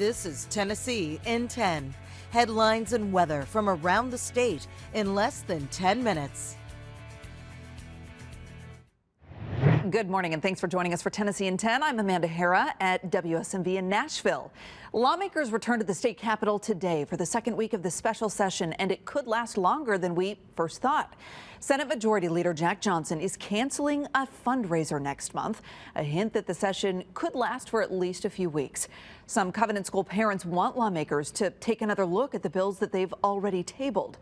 This is Tennessee in 10. Headlines and weather from around the state in less than 10 minutes. Good morning and thanks for joining us for Tennessee in 10. I'm Amanda Hara at WSMV in Nashville. Lawmakers return to the state capitol today for the second week of the special session, and it could last longer than we first thought. Senate Majority Leader Jack Johnson is canceling a fundraiser next month, a hint that the session could last for at least a few weeks. Some Covenant School parents want lawmakers to take another look at the bills that they've already tabled.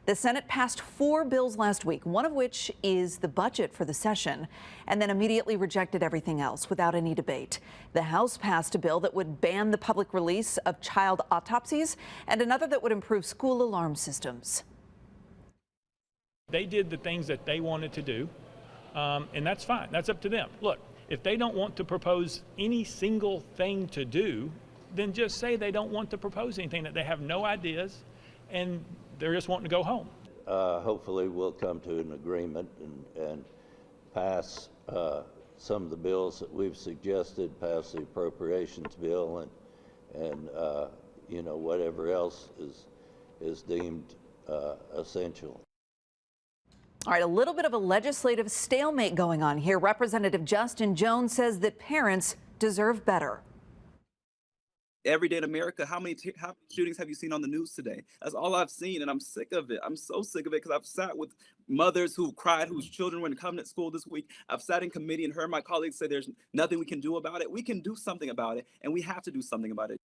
The Senate passed 4 bills last week, one of which is the budget for the session, and then immediately rejected everything else without any debate. The House passed a bill that would ban the public release of child autopsies and another that would improve school alarm systems. They did the things that they wanted to do, and that's fine. That's up to them. Look, if they don't want to propose any single thing to do, then just say they don't want to propose anything, that they have no ideas, and they're just wanting to go home. Hopefully we'll come to an agreement and pass some of the bills that we've suggested, pass the appropriations bill, and you know, whatever else is deemed essential. All right, a little bit of a legislative stalemate going on here. Representative Justin Jones says that parents deserve better. Every day in America, how many shootings have you seen on the news today? That's all I've seen, and I'm sick of it. I'm so sick of it because I've sat with mothers who cried, whose children were in Covenant School this week. I've sat in committee and heard my colleagues say there's nothing we can do about it. We can do something about it, and we have to do something about it.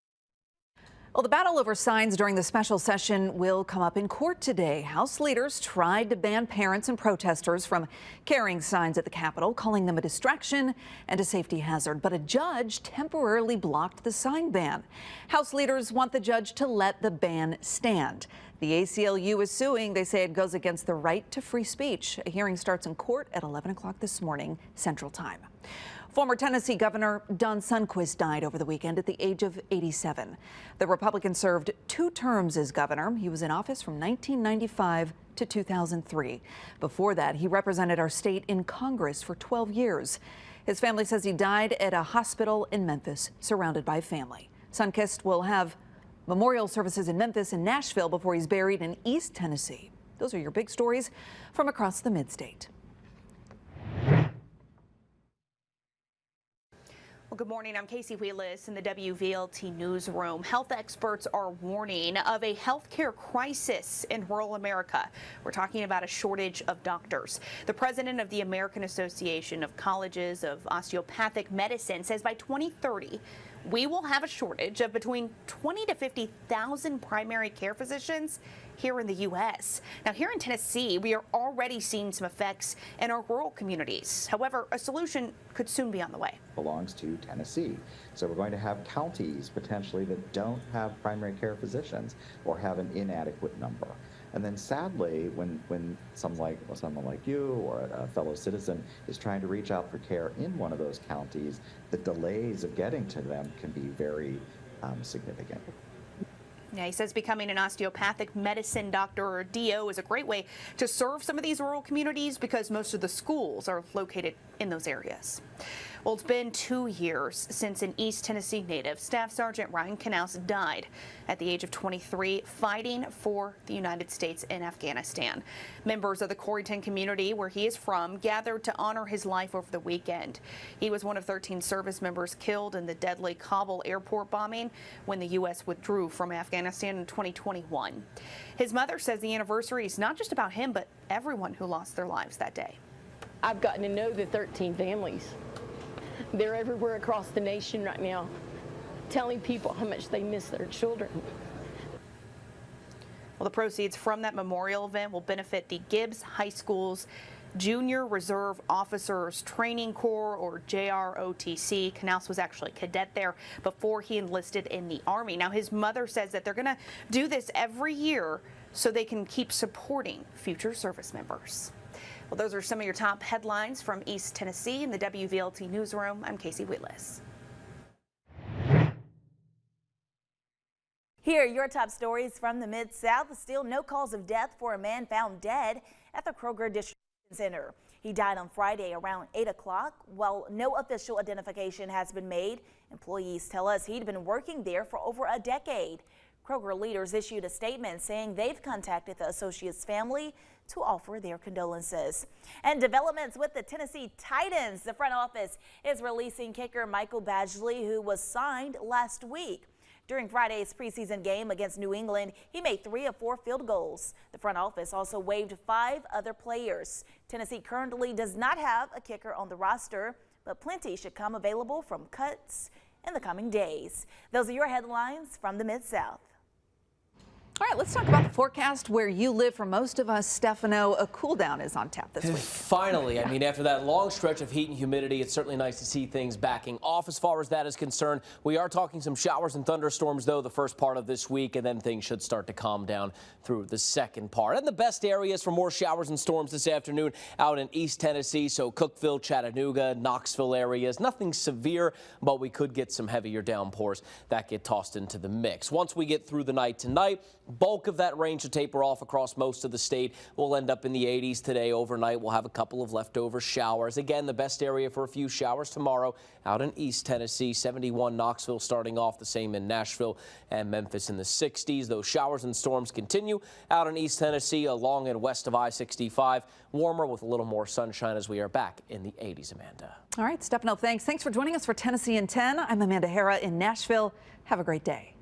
Well, the battle over signs during the special session will come up in court today. House leaders tried to ban parents and protesters from carrying signs at the Capitol, calling them a distraction and a safety hazard. But a judge temporarily blocked the sign ban. House leaders want the judge to let the ban stand. The ACLU is suing. They say it goes against the right to free speech. A hearing starts in court at 11 o'clock this morning, Central Time. Former Tennessee Governor Don Sundquist died over the weekend at the age of 87. The Republican served 2 terms as governor. He was in office from 1995 to 2003. Before that, he represented our state in Congress for 12 years. His family says he died at a hospital in Memphis, surrounded by family. Sundquist will have memorial services in Memphis and Nashville before he's buried in East Tennessee. Those are your big stories from across the mid-state. Well, good morning. I'm Casey Wheelis in the WVLT newsroom. Health experts are warning of a healthcare crisis in rural America. We're talking about a shortage of doctors. The president of the American Association of Colleges of Osteopathic Medicine says by 2030, we will have a shortage of between 20 to 50,000 primary care physicians here in the U.S. Now, here in Tennessee, we are already seeing some effects in our rural communities. However, a solution could soon be on the way. Belongs to Tennessee. So we're going to have counties potentially that don't have primary care physicians or have an inadequate number. And then sadly, when someone like you or a fellow citizen is trying to reach out for care in one of those counties, the delays of getting to them can be very significant. Yeah, he says becoming an osteopathic medicine doctor or DO is a great way to serve some of these rural communities because most of the schools are located in those areas. Well, it's been 2 years since an East Tennessee native, Staff Sergeant Ryan Knaus, died at the age of 23 fighting for the United States in Afghanistan. Members of the Coreyton community, where he is from, gathered to honor his life over the weekend. He was one of 13 service members killed in the deadly Kabul airport bombing when the U.S. withdrew from Afghanistan in 2021. His mother says the anniversary is not just about him, but everyone who lost their lives that day. I've gotten to know the 13 families. They're everywhere across the nation right now, telling people how much they miss their children. Well, the proceeds from that memorial event will benefit the Gibbs High School's Junior Reserve Officers Training Corps, or JROTC. Knaus was actually a cadet there before he enlisted in the Army. Now, his mother says that they're going to do this every year so they can keep supporting future service members. Well, those are some of your top headlines from East Tennessee in the WVLT newsroom. I'm Casey Wheelis. Here are your top stories from the Mid-South. Still no cause of death for a man found dead at the Kroger Distribution Center. He died on Friday around 8 o'clock. While no official identification has been made, employees tell us he'd been working there for over a decade. Kroger leaders issued a statement saying they've contacted the associate's family to offer their condolences. And developments with the Tennessee Titans. The front office is releasing kicker Michael Badgley, who was signed last week. During Friday's preseason game against New England, he made 3 of 4 field goals. The front office also waived 5 other players. Tennessee currently does not have a kicker on the roster, but plenty should come available from cuts in the coming days. Those are your headlines from the Mid-South. All right, let's talk about the forecast where you live. For most of us, Stefano, a cool down is on tap this week. Finally, I mean, after that long stretch of heat and humidity, it's certainly nice to see things backing off as far as that is concerned. We are talking some showers and thunderstorms, though, the first part of this week, and then things should start to calm down through the second part. And the best areas for more showers and storms this afternoon out in East Tennessee, so Cookeville, Chattanooga, Knoxville areas. Nothing severe, but we could get some heavier downpours that get tossed into the mix. Once we get through the night tonight, bulk of that rain should taper off across most of the state. We'll end up in the 80s today. Overnight, we'll have a couple of leftover showers. Again, the best area for a few showers tomorrow out in East Tennessee. 71 Knoxville starting off, the same in Nashville and Memphis in the 60s. Those showers and storms continue out in East Tennessee along and west of I-65. Warmer with a little more sunshine as we are back in the 80s, Amanda. All right, Stefano, thanks. Thanks for joining us for Tennessee in 10. I'm Amanda Hara in Nashville. Have a great day.